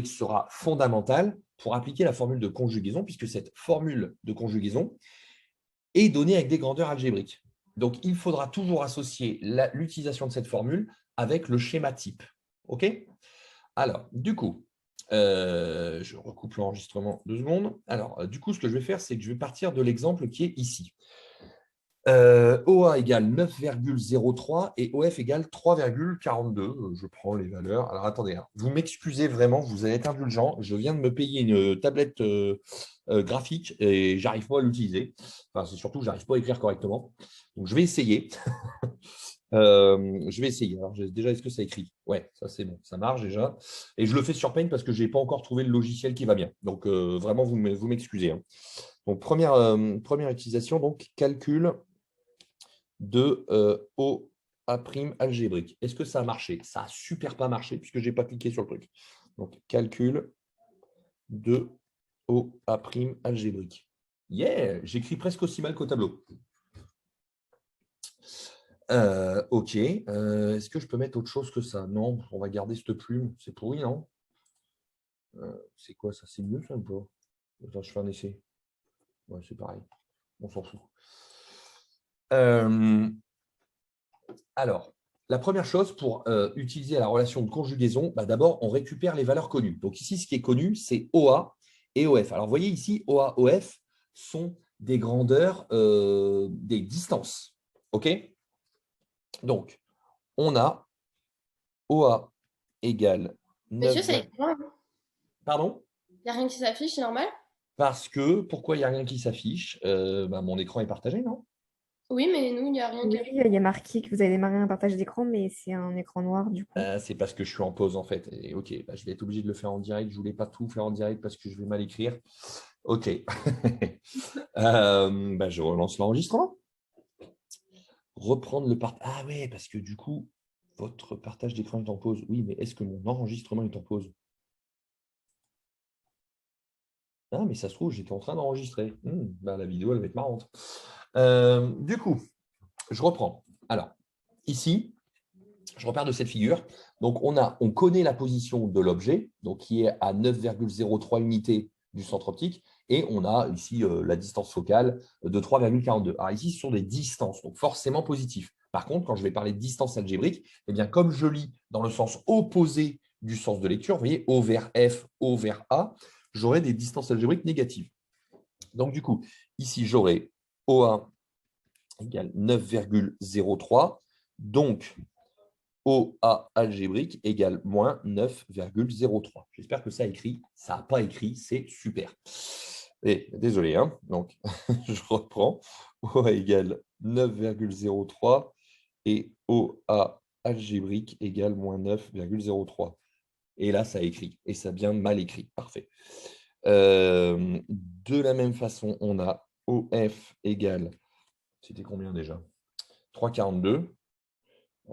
sera fondamentale pour appliquer la formule de conjugaison, puisque cette formule de conjugaison est donnée avec des grandeurs algébriques. Donc, il faudra toujours associer l'utilisation de cette formule avec le schéma type. OK? Alors, du coup, je recoupe l'enregistrement 2 secondes. Alors, du coup, ce que je vais faire, c'est que je vais partir de l'exemple qui est ici. OA égale 9,03 et OF égale 3,42. Je prends les valeurs. Alors, attendez, hein. Vous m'excusez vraiment, vous allez être indulgent. Je viens de me payer une tablette graphique et j'arrive pas à l'utiliser. Enfin, c'est surtout que j'arrive pas à écrire correctement. Donc, je vais essayer. Je vais essayer. Alors, déjà, est-ce que ça écrit? Ouais, ça c'est bon, ça marche déjà. Et je le fais sur Paint parce que je n'ai pas encore trouvé le logiciel qui va bien. Donc, vraiment, vous m'excusez, hein. Donc, première utilisation, donc calcul de OA' algébrique. Est-ce que ça a marché? Ça a super pas marché puisque je n'ai pas cliqué sur le truc. Donc, calcul de OA' algébrique. Yeah, j'écris presque aussi mal qu'au tableau. Ok. Est-ce que je peux mettre autre chose que ça? Non, on va garder cette plume. C'est pourri, non? C'est quoi ça? C'est mieux ça ou pas? Attends, je fais un essai. Ouais, c'est pareil. On s'en fout. Alors, la première chose pour utiliser la relation de conjugaison, bah, d'abord, on récupère les valeurs connues. Donc ici, ce qui est connu, c'est OA et OF. Alors, vous voyez ici, OA, OF sont des grandeurs, des distances. OK? Donc, on a OA égale Monsieur, 9. ça écrit quoi? Pardon? Il n'y a rien qui s'affiche, c'est normal? Parce que, pourquoi il n'y a rien qui s'affiche? Bah, mon écran est partagé, non? Oui, mais nous, il n'y a rien qui Oui, affiche. il y a marqué que vous avez démarré un partage d'écran, mais c'est un écran noir du coup. C'est parce que je suis en pause, en fait. Et, ok, bah, je vais être obligé de le faire en direct. Je ne voulais pas tout faire en direct parce que je vais mal écrire. Ok. Bah, je relance l'enregistrement. Reprendre le partage. Ah ouais, parce que du coup, votre partage d'écran est en pause. Oui, mais est-ce que mon enregistrement est en pause? Ah, mais ça se trouve, j'étais en train d'enregistrer. Bah, la vidéo, elle va être marrante. Du coup, je reprends. Alors, ici, je repars de cette figure. Donc, on connaît la position de l'objet, donc qui est à 9,03 unités du centre optique, et on a ici la distance focale de 3,42. Alors ici, ce sont des distances, donc forcément positifs. Par contre, quand je vais parler de distance algébrique, eh bien, comme je lis dans le sens opposé du sens de lecture, vous voyez, O vers F, O vers A, j'aurai des distances algébriques négatives. Donc, du coup, ici, j'aurai OA égale 9,03. Donc, OA algébrique égale moins 9,03. J'espère que ça écrit. Ça n'a pas écrit, c'est super. Et désolé, hein, donc je reprends. OA égale 9,03 et OA algébrique égale moins 9,03. Et là, ça a écrit. Et ça a bien mal écrit. Parfait. De la même façon, on a OF égale, c'était combien déjà? 3,42.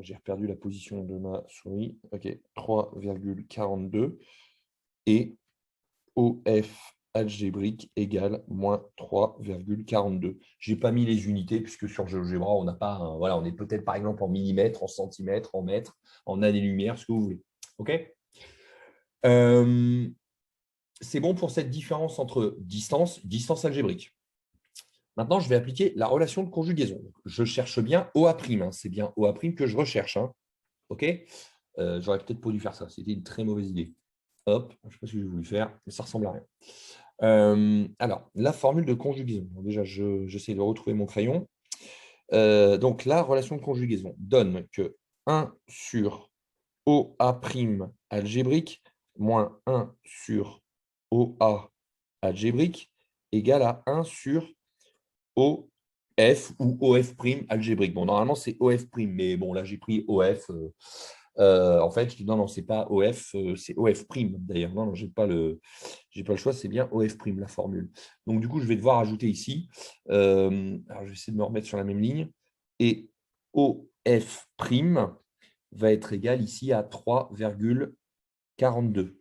J'ai perdu la position de ma souris. OK, 3,42 et OF algébrique égale moins 3,42. Je n'ai pas mis les unités puisque sur GeoGebra, on n'a pas voilà, on est peut-être par exemple en millimètres, en centimètres, en mètres, en années-lumière, ce que vous voulez. OK? C'est bon pour cette différence entre distance algébrique. Maintenant, je vais appliquer la relation de conjugaison. Je cherche bien OA', hein. C'est bien OA' que je recherche, hein. OK? J'aurais peut-être pas dû faire ça. C'était une très mauvaise idée. Hop, je ne sais pas ce que j'ai voulu faire, mais ça ressemble à rien. Alors, la formule de conjugaison. Donc, déjà, j'essaie de retrouver mon crayon. Donc, la relation de conjugaison donne que 1 sur OA' algébrique moins 1 sur OA algébrique égale à 1 sur OF ou OF' algébrique. Bon, normalement, c'est OF', mais bon, là, j'ai pris OF. En fait, non, c'est pas OF, c'est OF' d'ailleurs. Non, j'ai pas le choix, c'est bien OF' la formule. Donc, du coup, je vais devoir ajouter ici. Alors, je vais essayer de me remettre sur la même ligne. Et OF' va être égal ici à 3,42.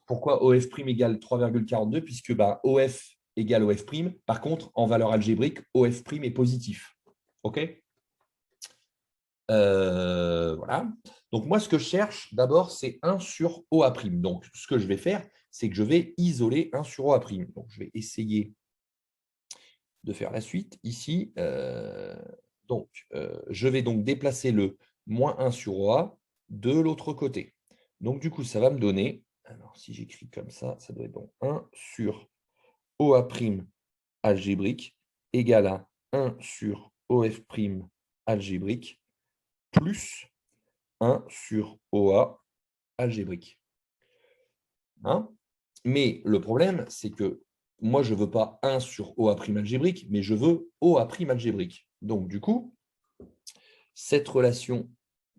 Pourquoi OF' égale 3,42? Puisque bah, OF égale OF'. Par contre, en valeur algébrique, OF' est positif. OK? Voilà. Donc, moi, ce que je cherche d'abord, c'est 1 sur OA'. Donc, ce que je vais faire, c'est que je vais isoler 1 sur OA'. Donc, je vais essayer de faire la suite ici. Je vais donc déplacer le moins 1 sur OA de l'autre côté. Donc, du coup, ça va me donner, alors si j'écris comme ça doit être donc 1 sur OA' algébrique égale à 1 sur OF' algébrique plus 1 sur OA algébrique. Hein? Mais le problème, c'est que moi, je ne veux pas 1 sur OA' algébrique, mais je veux OA' algébrique. Donc, du coup, cette relation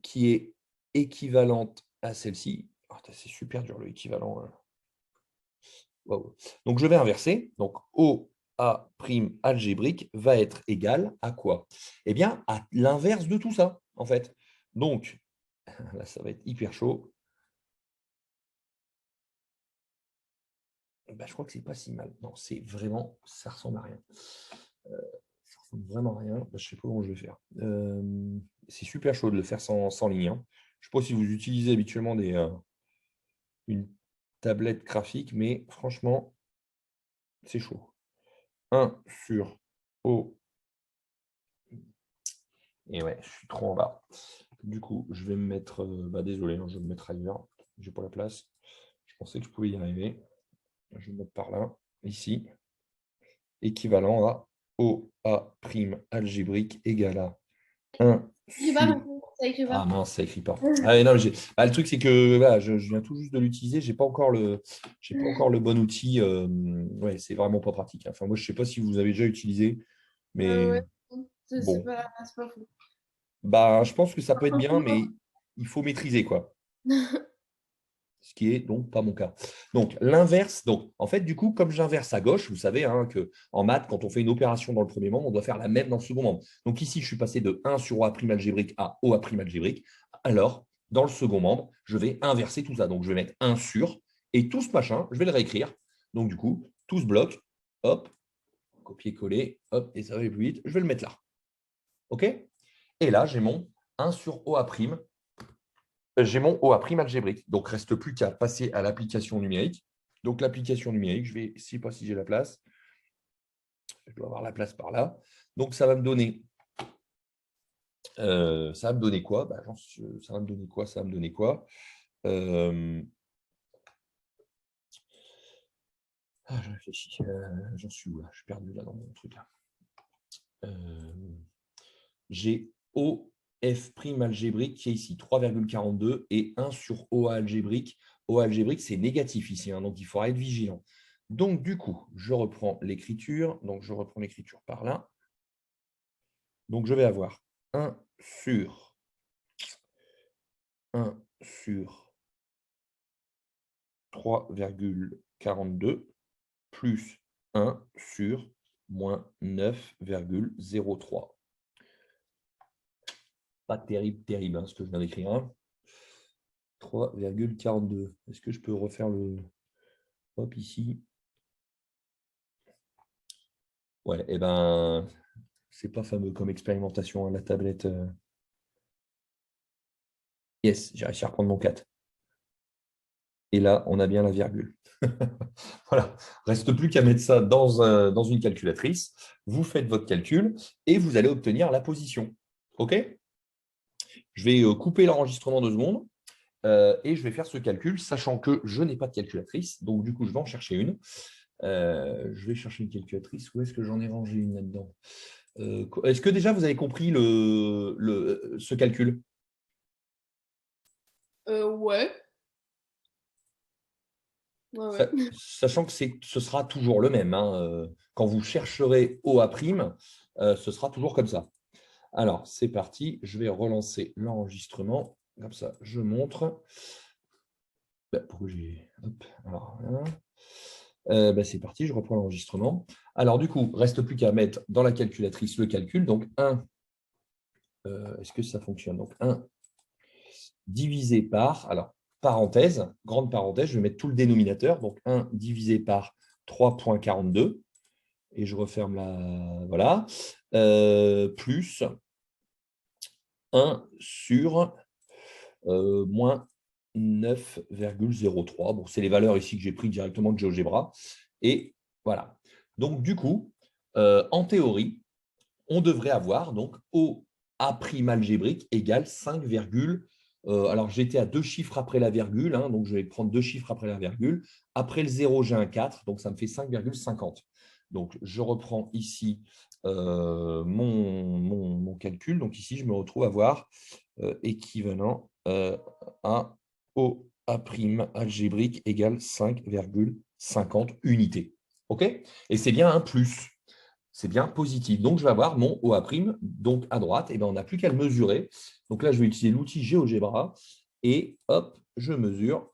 qui est équivalente à celle-ci, oh, c'est super dur le équivalent. Hein. Wow. Donc, je vais inverser. Donc, OA' algébrique va être égal à quoi? Eh bien, à l'inverse de tout ça, en fait. Donc, là, ça va être hyper chaud. Bah, je crois que c'est pas si mal. Non, c'est vraiment, ça ressemble à rien. Ça ressemble vraiment à rien. Bah, je sais pas comment je vais faire. C'est super chaud de le faire sans ligne. Hein. Je sais pas si vous utilisez habituellement une tablette graphique, mais franchement, c'est chaud. 1 sur O. Et ouais, je suis trop en bas. Du coup, je vais me mettre. Désolé, hein, je vais me mettre ailleurs. J'ai pas la place. Je pensais que je pouvais y arriver. Je vais me mettre par là, ici. Équivalent à OA' algébrique égale à 1 Je sais pas, sur… ça écrit Ah pas. mince, ça écrit pas. Ah, non, le truc, c'est que voilà, je viens tout juste de l'utiliser. J'ai pas encore le bon outil. Ouais, c'est vraiment pas pratique. Hein. Enfin, moi, je sais pas si vous avez déjà utilisé, mais Ouais, c'est bon. pas, c'est pas fou. Bah, je pense que ça peut être bien, mais il faut maîtriser, quoi. Ce qui est donc pas mon cas. Donc, l'inverse, donc en fait, du coup, comme j'inverse à gauche, vous savez hein, qu'en maths, quand on fait une opération dans le premier membre, on doit faire la même dans le second membre. Donc ici, je suis passé de 1 sur OA' algébrique à OA' algébrique. Alors, dans le second membre, je vais inverser tout ça. Donc, je vais mettre 1 sur, et tout ce machin, je vais le réécrire. Donc, du coup, tout ce bloc, hop, copier-coller, hop, et ça va aller plus vite. Je vais le mettre là. OK? Et là, j'ai mon 1 sur OA'. J'ai mon OA' algébrique. Donc, il ne reste plus qu'à passer à l'application numérique. Donc, l'application numérique, je vais, si pas si j'ai la place, je dois avoir la place par là. Donc, ça va me donner, quoi Ça va me donner quoi Ça va me donner quoi Je réfléchis. J'en suis où là? Je suis perdu là dans mon truc là. J'ai OF' algébrique qui est ici 3,42 et 1 sur OA algébrique. OA algébrique, c'est négatif ici, hein, donc il faudra être vigilant. Donc, du coup, je reprends l'écriture. Donc, je reprends l'écriture par là. Donc, je vais avoir 1 sur 3,42 plus 1 sur moins 9,03. Pas terrible, terrible, hein, ce que je viens d'écrire. Hein. 3,42. Est-ce que je peux refaire le… Hop, ici. Ouais, et ben, c'est pas fameux comme expérimentation, hein, la tablette. Yes, j'ai réussi à reprendre mon 4. Et là, on a bien la virgule. Voilà. Reste plus qu'à mettre ça dans une calculatrice. Vous faites votre calcul et vous allez obtenir la position. OK? Je vais couper l'enregistrement 2 secondes et je vais faire ce calcul, sachant que je n'ai pas de calculatrice. Donc, du coup, je vais en chercher une. Je vais chercher une calculatrice. Où est-ce que j'en ai rangé une là-dedans? Est-ce que déjà vous avez compris ce calcul? Ouais. Ouais. Sachant que ce sera toujours le même. Hein. Quand vous chercherez OA', ce sera toujours comme ça. Alors, c'est parti. Je vais relancer l'enregistrement. Comme ça, je montre. Pourquoi j'ai… Hop. Alors, c'est parti, je reprends l'enregistrement. Alors, du coup, reste plus qu'à mettre dans la calculatrice le calcul. Donc, 1, est-ce que ça fonctionne? Donc, 1 divisé par, alors, parenthèse, grande parenthèse, je vais mettre tout le dénominateur. Donc, 1 divisé par 3,42. Et je referme la… Voilà. Plus 1 sur moins 9,03. Bon, c'est les valeurs ici que j'ai prises directement de GeoGebra. Et voilà. Donc, du coup, en théorie, on devrait avoir donc OA' algébrique égale 5, alors j'étais à 2 chiffres après la virgule, hein, donc je vais prendre 2 chiffres après la virgule. Après le 0, j'ai un 4, donc ça me fait 5,50. Donc je reprends ici mon calcul. Donc ici, je me retrouve à avoir équivalent à OA' algébrique égale 5,50 unités. OK? Et c'est bien un plus. C'est bien positif. Donc, je vais avoir mon OA'. Donc, à droite, on n'a plus qu'à le mesurer. Donc là, je vais utiliser l'outil GeoGebra. Et hop, je mesure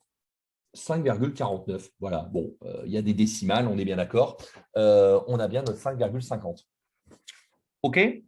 5,49. Voilà. Bon, il y a des décimales, on est bien d'accord. On a bien notre 5,50. OK?